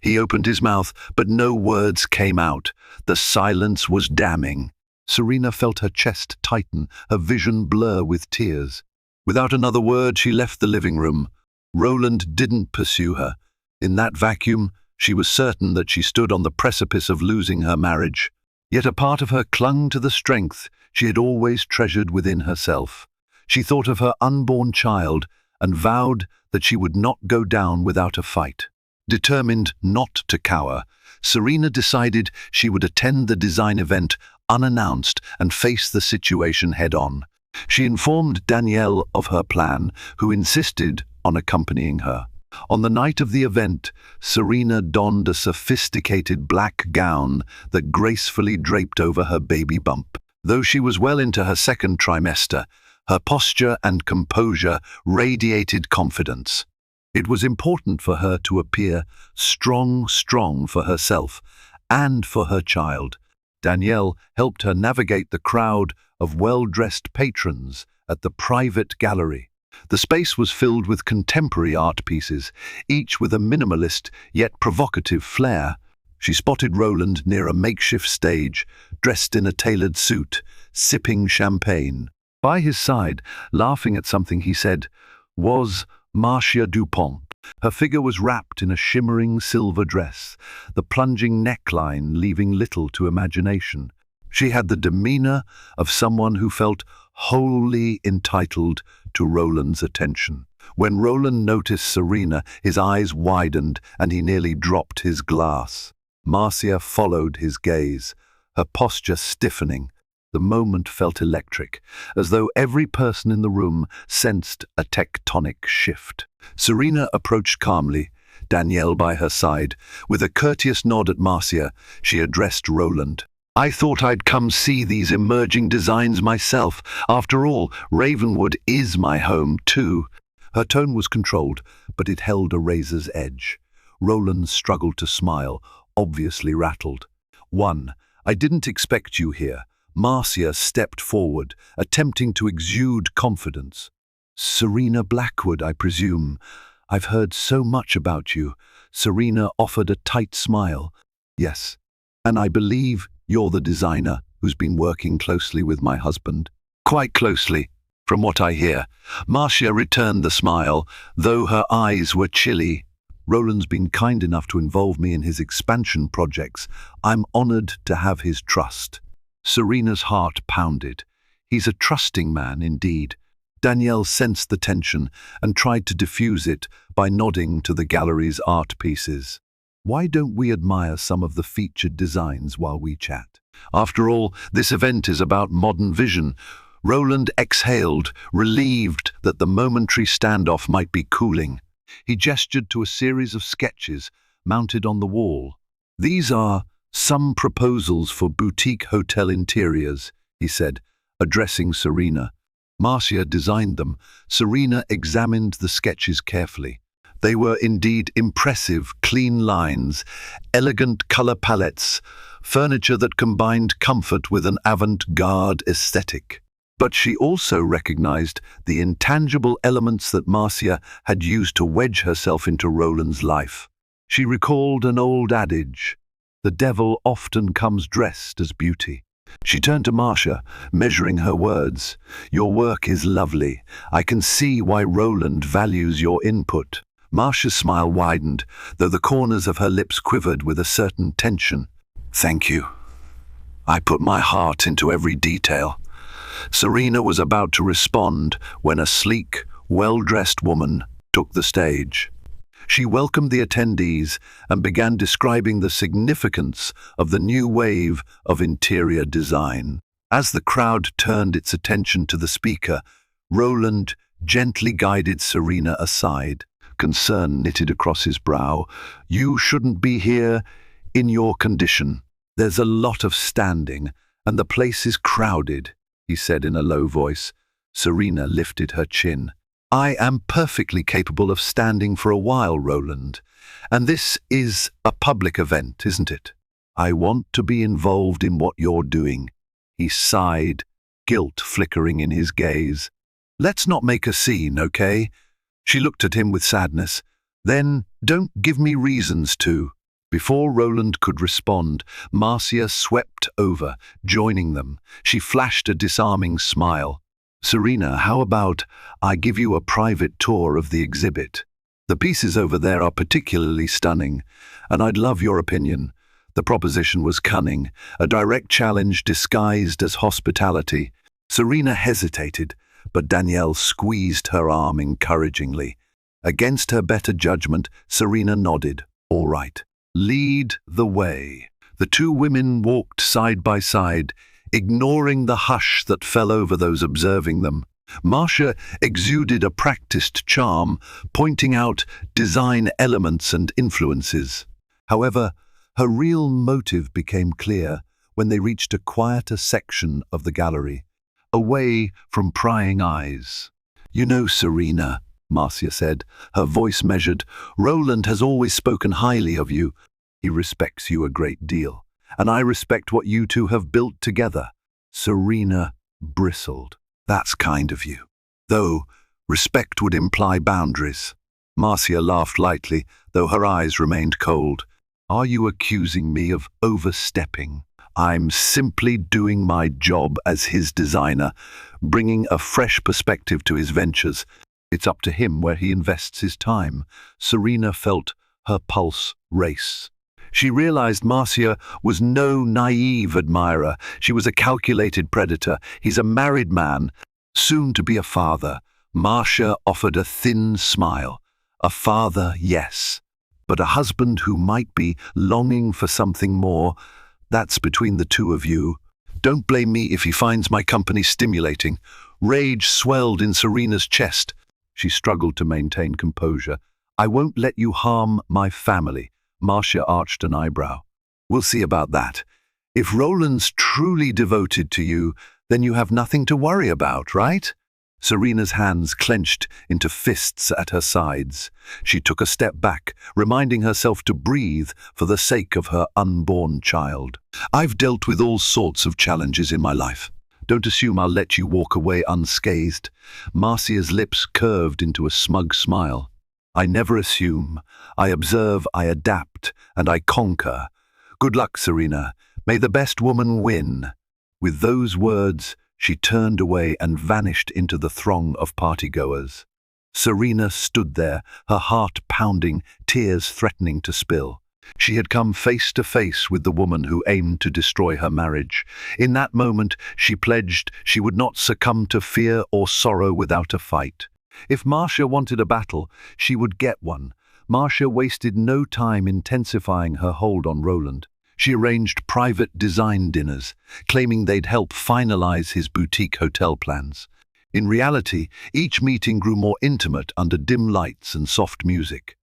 He opened his mouth, but no words came out. The silence was damning. Serena felt her chest tighten, her vision blur with tears. Without another word, she left the living room. Roland didn't pursue her. In that vacuum, she was certain that she stood on the precipice of losing her marriage. Yet a part of her clung to the strength she had always treasured within herself. She thought of her unborn child and vowed that she would not go down without a fight. Determined not to cower, Serena decided she would attend the design event unannounced and face the situation head-on. She informed Danielle of her plan, who insisted on accompanying her. On the night of the event, Serena donned a sophisticated black gown that gracefully draped over her baby bump. Though she was well into her second trimester, her posture and composure radiated confidence. It was important for her to appear strong for herself and for her child. Danielle helped her navigate the crowd of well-dressed patrons at the private gallery. The space was filled with contemporary art pieces, each with a minimalist yet provocative flair. She spotted Roland near a makeshift stage, dressed in a tailored suit, sipping champagne. By his side, laughing at something he said, was Marcia Dupont. Her figure was wrapped in a shimmering silver dress, the plunging neckline leaving little to imagination. She had the demeanor of someone who felt wholly entitled to Roland's attention. When Roland noticed Serena, his eyes widened and he nearly dropped his glass. Marcia followed his gaze, her posture stiffening. The moment felt electric, as though every person in the room sensed a tectonic shift. Serena approached calmly, Danielle by her side. With a courteous nod at Marcia, she addressed Roland. "I thought I'd come see these emerging designs myself. After all, Ravenwood is my home, too." Her tone was controlled, but it held a razor's edge. Roland struggled to smile, obviously rattled. "I didn't expect you here." Marcia stepped forward, attempting to exude confidence. "Serena Blackwood, I presume. I've heard so much about you." Serena offered a tight smile. "Yes, and I believe you're the designer who's been working closely with my husband." "Quite closely, from what I hear." Marcia returned the smile, though her eyes were chilly. "Roland's been kind enough to involve me in his expansion projects. I'm honored to have his trust." Serena's heart pounded. He's a trusting man indeed. Danielle sensed the tension and tried to diffuse it by nodding to the gallery's art pieces. "Why don't we admire some of the featured designs while we chat? After all, this event is about modern vision." Roland exhaled, relieved that the momentary standoff might be cooling. He gestured to a series of sketches mounted on the wall. "These are some proposals for boutique hotel interiors," he said, addressing Serena. Marcia designed them. Serena examined the sketches carefully. They were indeed impressive, clean lines, elegant color palettes, furniture that combined comfort with an avant-garde aesthetic. But she also recognized the intangible elements that Marcia had used to wedge herself into Roland's life. She recalled an old adage, "The devil often comes dressed as beauty." She turned to Marcia, measuring her words. "Your work is lovely. I can see why Roland values your input." Marcia's smile widened, though the corners of her lips quivered with a certain tension. "Thank you. I put my heart into every detail." Serena was about to respond when a sleek, well-dressed woman took the stage. She welcomed the attendees and began describing the significance of the new wave of interior design. As the crowd turned its attention to the speaker, Roland gently guided Serena aside. Concern knitted across his brow. "You shouldn't be here in your condition. There's a lot of standing, and the place is crowded," he said in a low voice. Serena lifted her chin. "I am perfectly capable of standing for a while, Roland. And this is a public event, isn't it? I want to be involved in what you're doing." He sighed, guilt flickering in his gaze. "Let's not make a scene, okay?" She looked at him with sadness. "Then don't give me reasons to." Before Roland could respond, Marcia swept over, joining them. She flashed a disarming smile. "Serena, how about I give you a private tour of the exhibit? The pieces over there are particularly stunning, and I'd love your opinion." The proposition was cunning, a direct challenge disguised as hospitality. Serena hesitated, but Danielle squeezed her arm encouragingly. Against her better judgment, Serena nodded. "All right. Lead the way." The two women walked side by side, ignoring the hush that fell over those observing them. Marcia exuded a practiced charm, pointing out design elements and influences. However, her real motive became clear when they reached a quieter section of the gallery, away from prying eyes. "You know, Serena," Marcia said, her voice measured, "Roland has always spoken highly of you. He respects you a great deal, and I respect what you two have built together." Serena bristled. "That's kind of you. Though, respect would imply boundaries." Marcia laughed lightly, though her eyes remained cold. "Are you accusing me of overstepping? I'm simply doing my job as his designer, bringing a fresh perspective to his ventures. It's up to him where he invests his time." Serena felt her pulse race. She realized Marcia was no naive admirer. She was a calculated predator. He's a married man, soon to be a father. Marcia offered a thin smile. A father, yes, but a husband who might be longing for something more. That's between the two of you. Don't blame me if he finds my company stimulating. Rage swelled in Serena's chest. She struggled to maintain composure. "I won't let you harm my family." Marcia arched an eyebrow. "We'll see about that. If Roland's truly devoted to you, then you have nothing to worry about, right?" Serena's hands clenched into fists at her sides. She took a step back, reminding herself to breathe for the sake of her unborn child. "I've dealt with all sorts of challenges in my life. Don't assume I'll let you walk away unscathed." Marcia's lips curved into a smug smile. "I never assume. I observe, I adapt, and I conquer. Good luck, Serena. May the best woman win." With those words, she turned away and vanished into the throng of partygoers. Serena stood there, her heart pounding, tears threatening to spill. She had come face to face with the woman who aimed to destroy her marriage. In that moment, she pledged she would not succumb to fear or sorrow without a fight. If Marcia wanted a battle, she would get one. Marcia wasted no time intensifying her hold on Roland. She arranged private design dinners, claiming they'd help finalize his boutique hotel plans. In reality, each meeting grew more intimate under dim lights and soft music.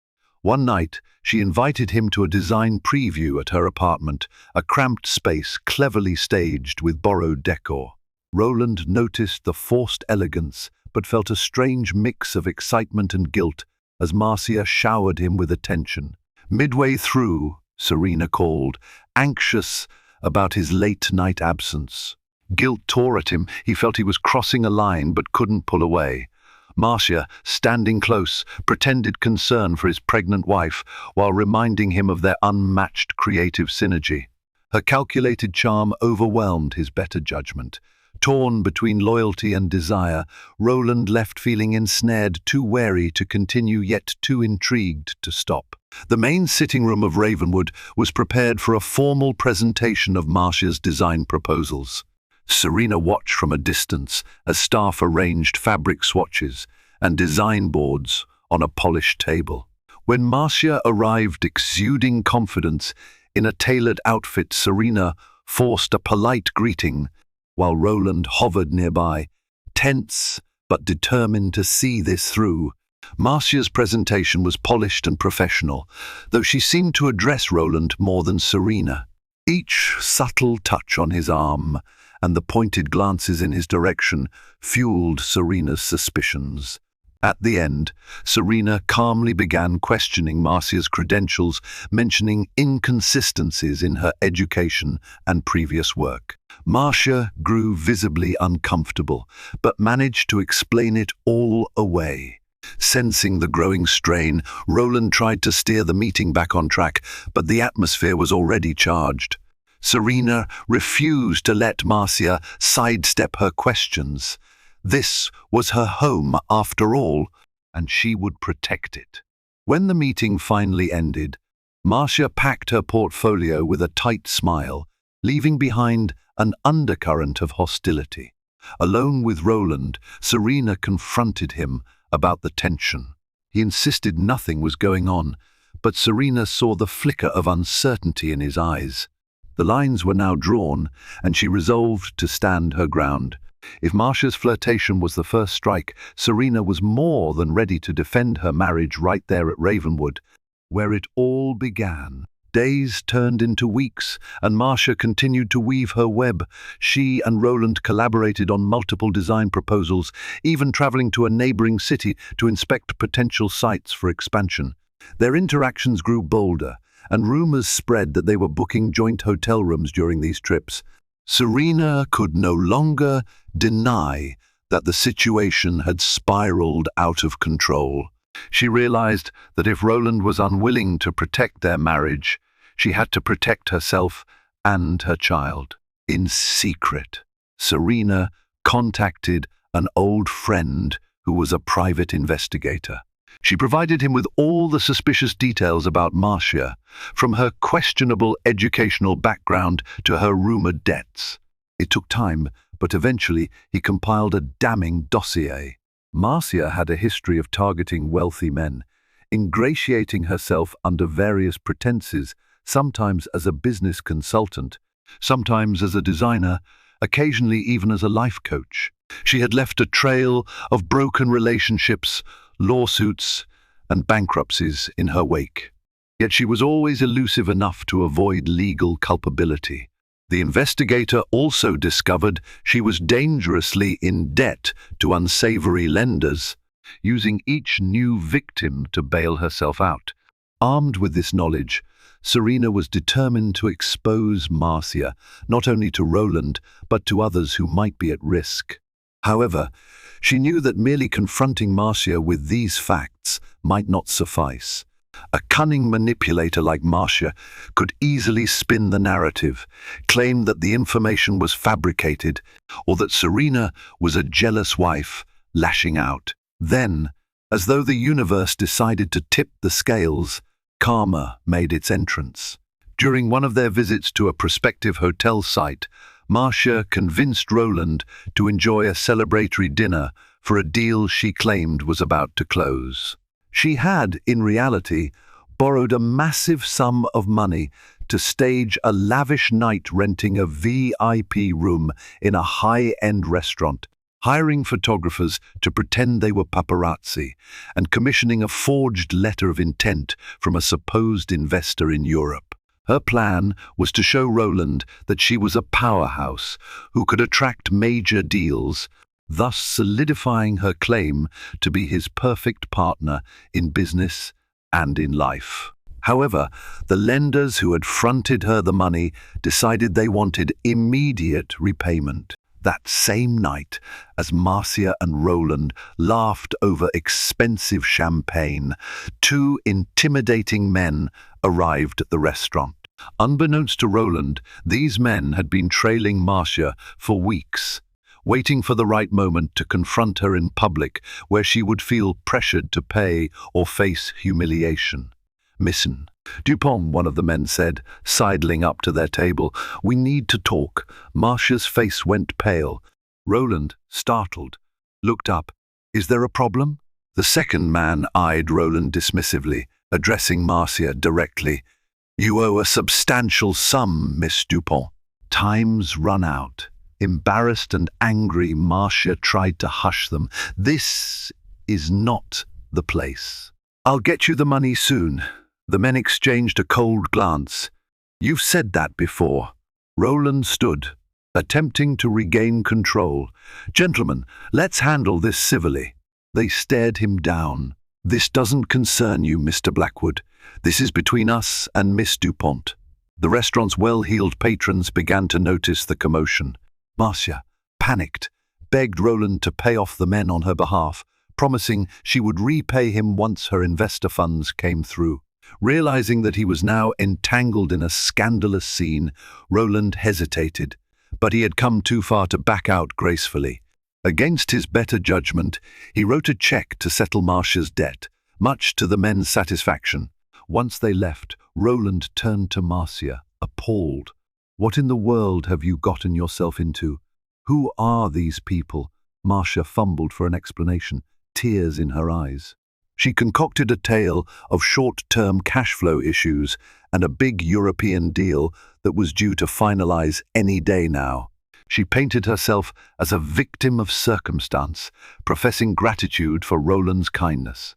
One night, she invited him to a design preview at her apartment, a cramped space cleverly staged with borrowed decor. Roland noticed the forced elegance, but felt a strange mix of excitement and guilt as Marcia showered him with attention. Midway through, Serena called, anxious about his late-night absence. Guilt tore at him. He felt he was crossing a line but couldn't pull away. Marcia, standing close, pretended concern for his pregnant wife while reminding him of their unmatched creative synergy. Her calculated charm overwhelmed his better judgment. Torn between loyalty and desire, Roland left feeling ensnared, too wary to continue yet too intrigued to stop. The main sitting room of Ravenwood was prepared for a formal presentation of Marcia's design proposals. Serena watched from a distance as staff arranged fabric swatches and design boards on a polished table. When Marcia arrived exuding confidence in a tailored outfit, Serena forced a polite greeting, while Roland hovered nearby, tense but determined to see this through. Marcia's presentation was polished and professional, though she seemed to address Roland more than Serena. Each subtle touch on his arm and the pointed glances in his direction fueled Serena's suspicions. At the end, Serena calmly began questioning Marcia's credentials, mentioning inconsistencies in her education and previous work. Marcia grew visibly uncomfortable, but managed to explain it all away. Sensing the growing strain, Roland tried to steer the meeting back on track, but the atmosphere was already charged. Serena refused to let Marcia sidestep her questions. This was her home, after all, and she would protect it. When the meeting finally ended, Marcia packed her portfolio with a tight smile, leaving behind an undercurrent of hostility. Alone with Roland, Serena confronted him about the tension. He insisted nothing was going on, but Serena saw the flicker of uncertainty in his eyes. The lines were now drawn, and she resolved to stand her ground. If Marcia's flirtation was the first strike, Serena was more than ready to defend her marriage right there at Ravenwood, where it all began. Days turned into weeks, and Marcia continued to weave her web. She and Roland collaborated on multiple design proposals, even traveling to a neighboring city to inspect potential sites for expansion. Their interactions grew bolder, and rumors spread that they were booking joint hotel rooms during these trips. Serena could no longer deny that the situation had spiraled out of control. She realized that if Roland was unwilling to protect their marriage, she had to protect herself and her child. In secret, Serena contacted an old friend who was a private investigator. She provided him with all the suspicious details about Marcia, from her questionable educational background to her rumored debts. It took time, but eventually he compiled a damning dossier. Marcia had a history of targeting wealthy men, ingratiating herself under various pretenses, sometimes as a business consultant, sometimes as a designer, occasionally even as a life coach. She had left a trail of broken relationships, lawsuits, and bankruptcies in her wake. Yet she was always elusive enough to avoid legal culpability. The investigator also discovered she was dangerously in debt to unsavory lenders, using each new victim to bail herself out. Armed with this knowledge, Serena was determined to expose Marcia, not only to Roland, but to others who might be at risk. However, she knew that merely confronting Marcia with these facts might not suffice. A cunning manipulator like Marcia could easily spin the narrative, claim that the information was fabricated, or that Serena was a jealous wife lashing out. Then, as though the universe decided to tip the scales, karma made its entrance. During one of their visits to a prospective hotel site, Marcia convinced Roland to enjoy a celebratory dinner for a deal she claimed was about to close. She had, in reality, borrowed a massive sum of money to stage a lavish night, renting a VIP room in a high-end restaurant, hiring photographers to pretend they were paparazzi, and commissioning a forged letter of intent from a supposed investor in Europe. Her plan was to show Roland that she was a powerhouse who could attract major deals, thus solidifying her claim to be his perfect partner in business and in life. However, the lenders who had fronted her the money decided they wanted immediate repayment. That same night, as Marcia and Roland laughed over expensive champagne, two intimidating men arrived at the restaurant. Unbeknownst to Roland, these men had been trailing Marcia for weeks, waiting for the right moment to confront her in public, where she would feel pressured to pay or face humiliation. "Miss Dupont," one of the men said, sidling up to their table. "We need to talk." Marcia's face went pale. Roland, startled, looked up. "Is there a problem?" The second man eyed Roland dismissively, addressing Marcia directly. "You owe a substantial sum, Miss Dupont." "Time's run out." Embarrassed and angry, Marcia tried to hush them. "This is not the place." "I'll get you the money soon." The men exchanged a cold glance. "You've said that before." Roland stood, attempting to regain control. "Gentlemen, let's handle this civilly." They stared him down. "This doesn't concern you, Mr. Blackwood. This is between us and Miss Dupont." The restaurant's well-heeled patrons began to notice the commotion. Marcia, panicked, begged Roland to pay off the men on her behalf, promising she would repay him once her investor funds came through. Realizing that he was now entangled in a scandalous scene, Roland hesitated, but he had come too far to back out gracefully. Against his better judgment, he wrote a check to settle Marcia's debt, much to the men's satisfaction. Once they left, Roland turned to Marcia, appalled. "What in the world have you gotten yourself into? Who are these people?" Marcia fumbled for an explanation, tears in her eyes. She concocted a tale of short-term cash flow issues and a big European deal that was due to finalize any day now. She painted herself as a victim of circumstance, professing gratitude for Roland's kindness.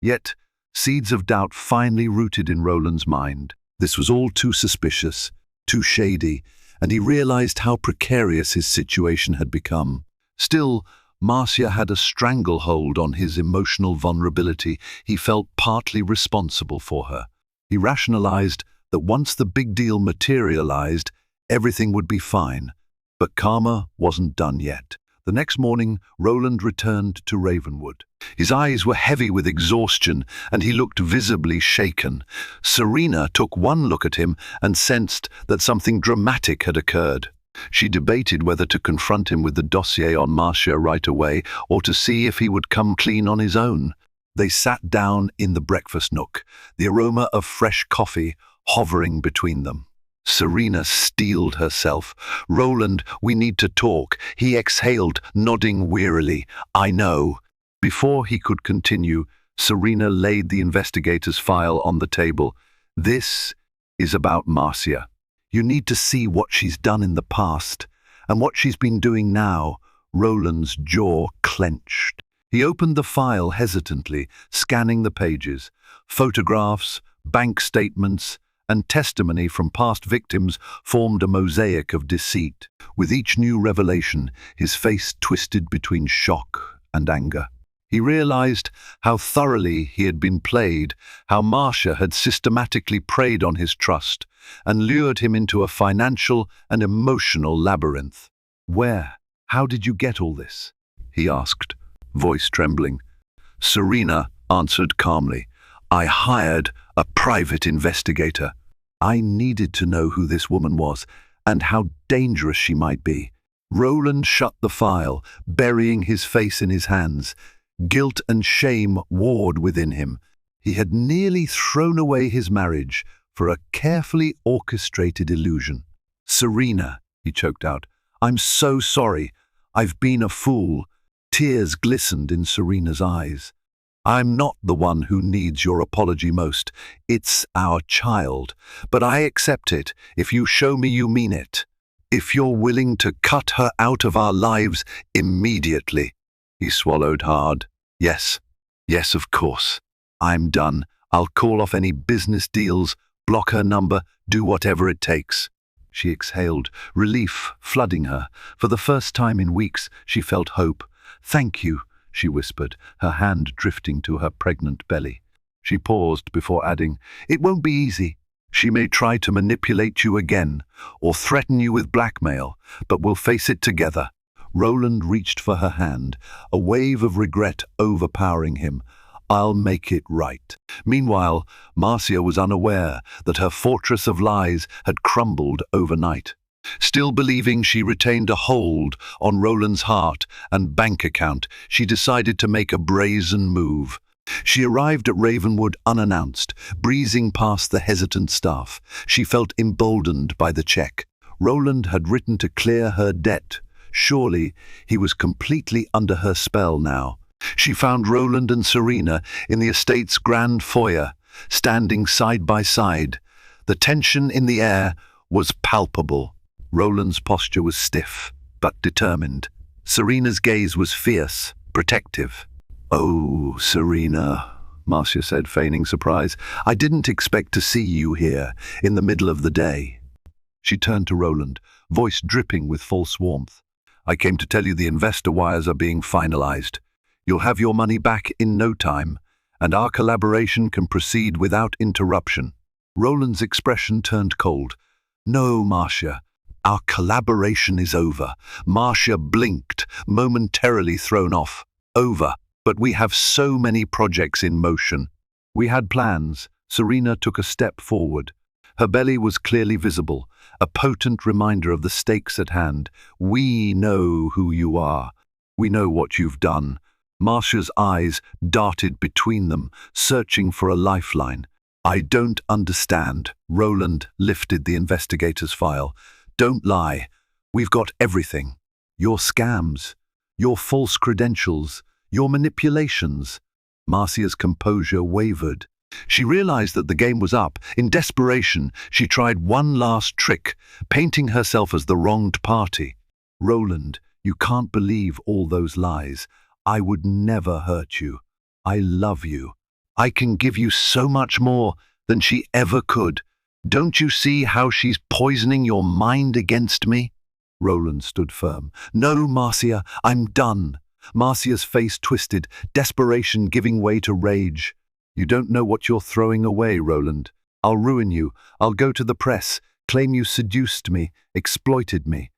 Yet, seeds of doubt finally rooted in Roland's mind. This was all too suspicious, too shady, and he realized how precarious his situation had become. Still, Marcia had a stranglehold on his emotional vulnerability. He felt partly responsible for her. He rationalized that once the big deal materialized, everything would be fine. But karma wasn't done yet. The next morning, Roland returned to Ravenwood. His eyes were heavy with exhaustion, and he looked visibly shaken. Serena took one look at him and sensed that something dramatic had occurred. She debated whether to confront him with the dossier on Marcia right away or to see if he would come clean on his own. They sat down in the breakfast nook, the aroma of fresh coffee hovering between them. Serena steeled herself. "Roland, we need to talk," he exhaled, nodding wearily. "I know." Before he could continue, Serena laid the investigator's file on the table. "This is about Marcia. You need to see what she's done in the past and what she's been doing now." Roland's jaw clenched. He opened the file hesitantly, scanning the pages. Photographs, bank statements, and testimony from past victims formed a mosaic of deceit. With each new revelation, his face twisted between shock and anger. He realized how thoroughly he had been played, how Marcia had systematically preyed on his trust and lured him into a financial and emotional labyrinth. "Where? How did you get all this?" he asked, voice trembling. Serena answered calmly, "I hired a private investigator. I needed to know who this woman was and how dangerous she might be." Roland shut the file, burying his face in his hands. Guilt and shame warred within him. He had nearly thrown away his marriage for a carefully orchestrated illusion. "Serena," he choked out, "I'm so sorry. I've been a fool." Tears glistened in Serena's eyes. "I'm not the one who needs your apology most. It's our child. But I accept it if you show me you mean it. If you're willing to cut her out of our lives immediately." He swallowed hard. Yes, of course. I'm done. I'll call off any business deals, block her number, do whatever it takes." She exhaled, relief flooding her. For the first time in weeks, she felt hope. "Thank you," she whispered, her hand drifting to her pregnant belly. She paused before adding, "It won't be easy. She may try to manipulate you again, or threaten you with blackmail, but we'll face it together." Roland reached for her hand, a wave of regret overpowering him. "I'll make it right." Meanwhile, Marcia was unaware that her fortress of lies had crumbled overnight. Still believing she retained a hold on Roland's heart and bank account, she decided to make a brazen move. She arrived at Ravenwood unannounced, breezing past the hesitant staff. She felt emboldened by the check. Roland had written to clear her debt. Surely he was completely under her spell now. She found Roland and Serena in the estate's grand foyer, standing side by side. The tension in the air was palpable. Roland's posture was stiff, but determined. Serena's gaze was fierce, protective. "Oh, Serena," Marcia said, feigning surprise. "I didn't expect to see you here, in the middle of the day." She turned to Roland, voice dripping with false warmth. "I came to tell you the investor wires are being finalized. You'll have your money back in no time, and our collaboration can proceed without interruption." Roland's expression turned cold. "No, Marcia. Our collaboration is over." Marcia blinked, momentarily thrown off. "Over. But we have so many projects in motion. We had plans. Serena took a step forward. Her belly was clearly visible, a potent reminder of the stakes at hand. We know who you are. We know what you've done. Marcia's eyes darted between them, searching for a lifeline. I don't understand. Roland lifted the investigator's file. Don't lie. We've got everything. Your scams, your false credentials, your manipulations. Marcia's composure wavered. She realized that the game was up. In desperation, she tried one last trick, painting herself as the wronged party. Roland, you can't believe all those lies. I would never hurt you. I love you. I can give you so much more than she ever could. Don't you see how she's poisoning your mind against me? Roland stood firm. No, Marcia, I'm done. Marcia's face twisted, desperation giving way to rage. You don't know what you're throwing away, Roland. I'll ruin you. I'll go to the press, claim you seduced me, exploited me.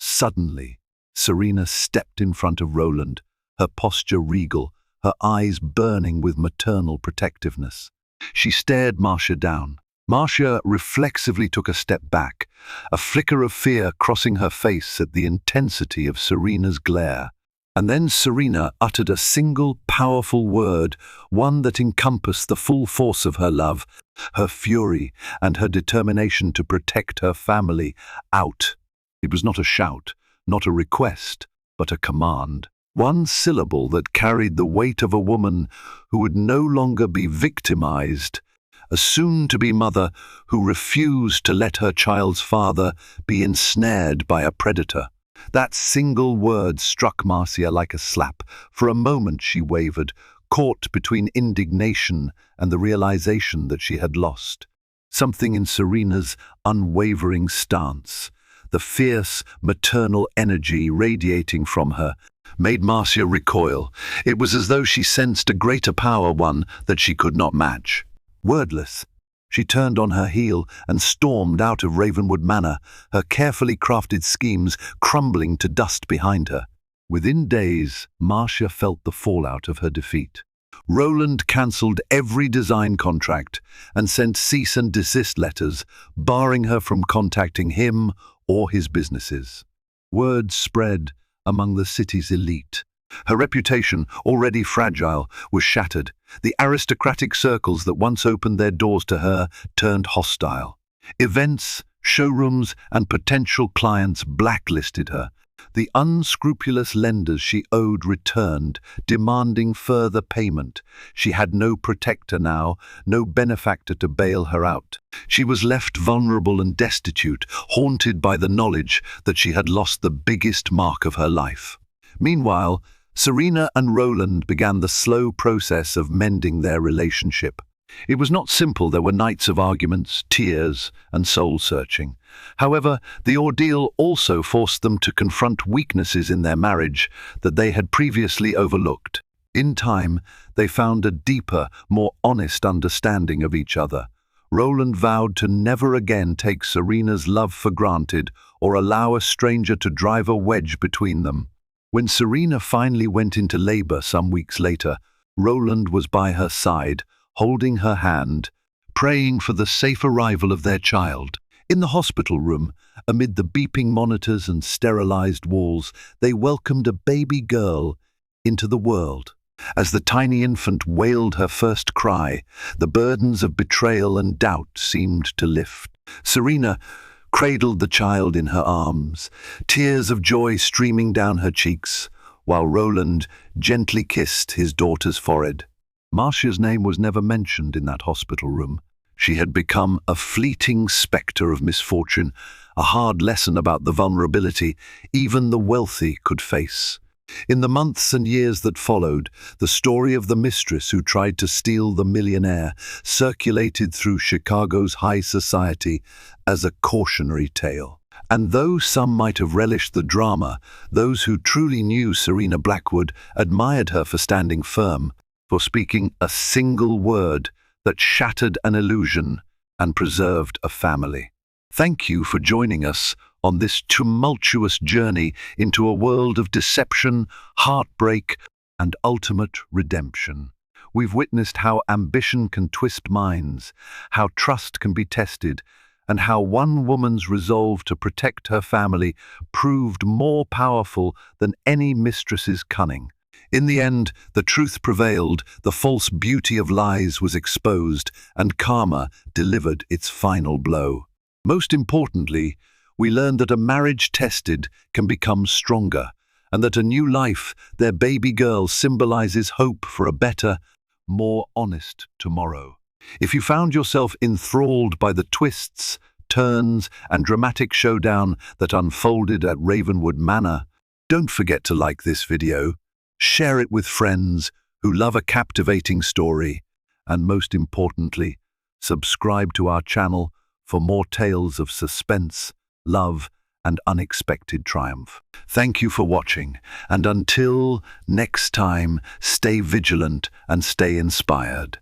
Suddenly, Serena stepped in front of Roland, her posture regal, her eyes burning with maternal protectiveness. She stared Marcia down. Marcia reflexively took a step back, a flicker of fear crossing her face at the intensity of Serena's glare. And then Serena uttered a single powerful word, one that encompassed the full force of her love, her fury, and her determination to protect her family. Out. It was not a shout, not a request, but a command. One syllable that carried the weight of a woman who would no longer be victimized, a soon-to-be mother who refused to let her child's father be ensnared by a predator. That single word struck Marcia like a slap. For a moment she wavered, caught between indignation and the realization that she had lost. Something in Serena's unwavering stance, the fierce maternal energy radiating from her, made Marcia recoil. It was as though she sensed a greater power, one that she could not match. Wordless, she turned on her heel and stormed out of Ravenwood Manor, her carefully crafted schemes crumbling to dust behind her. Within days, Marcia felt the fallout of her defeat. Roland cancelled every design contract and sent cease and desist letters, barring her from contacting him or his businesses. Word spread among the city's elite. Her reputation, already fragile, was shattered. The aristocratic circles that once opened their doors to her turned hostile. Events, showrooms, and potential clients blacklisted her. The unscrupulous lenders she owed returned, demanding further payment. She had no protector now, no benefactor to bail her out. She was left vulnerable and destitute, haunted by the knowledge that she had lost the biggest mark of her life. Meanwhile, Serena and Roland began the slow process of mending their relationship. It was not simple. There were nights of arguments, tears, and soul-searching. However, the ordeal also forced them to confront weaknesses in their marriage that they had previously overlooked. In time, they found a deeper, more honest understanding of each other. Roland vowed to never again take Serena's love for granted or allow a stranger to drive a wedge between them. When Serena finally went into labor some weeks later, Roland was by her side, holding her hand, praying for the safe arrival of their child. In the hospital room, amid the beeping monitors and sterilized walls, they welcomed a baby girl into the world. As the tiny infant wailed her first cry, the burdens of betrayal and doubt seemed to lift. Serena cradled the child in her arms, tears of joy streaming down her cheeks, while Roland gently kissed his daughter's forehead. Marcia's name was never mentioned in that hospital room. She had become a fleeting spectre of misfortune, a hard lesson about the vulnerability even the wealthy could face. In the months and years that followed, the story of the mistress who tried to steal the millionaire circulated through Chicago's high society as a cautionary tale. And though some might have relished the drama, those who truly knew Serena Blackwood admired her for standing firm, for speaking a single word that shattered an illusion and preserved a family. Thank you for joining us on this tumultuous journey into a world of deception, heartbreak, and ultimate redemption. We've witnessed how ambition can twist minds, how trust can be tested, and how one woman's resolve to protect her family proved more powerful than any mistress's cunning. In the end, the truth prevailed, the false beauty of lies was exposed, and karma delivered its final blow. Most importantly, we learned that a marriage tested can become stronger, and that a new life, their baby girl, symbolizes hope for a better, more honest tomorrow. If you found yourself enthralled by the twists, turns, and dramatic showdown that unfolded at Ravenwood Manor, don't forget to like this video, share it with friends who love a captivating story, and most importantly, subscribe to our channel for more tales of suspense, love, and unexpected triumph. Thank you for watching, and until next time, stay vigilant and stay inspired.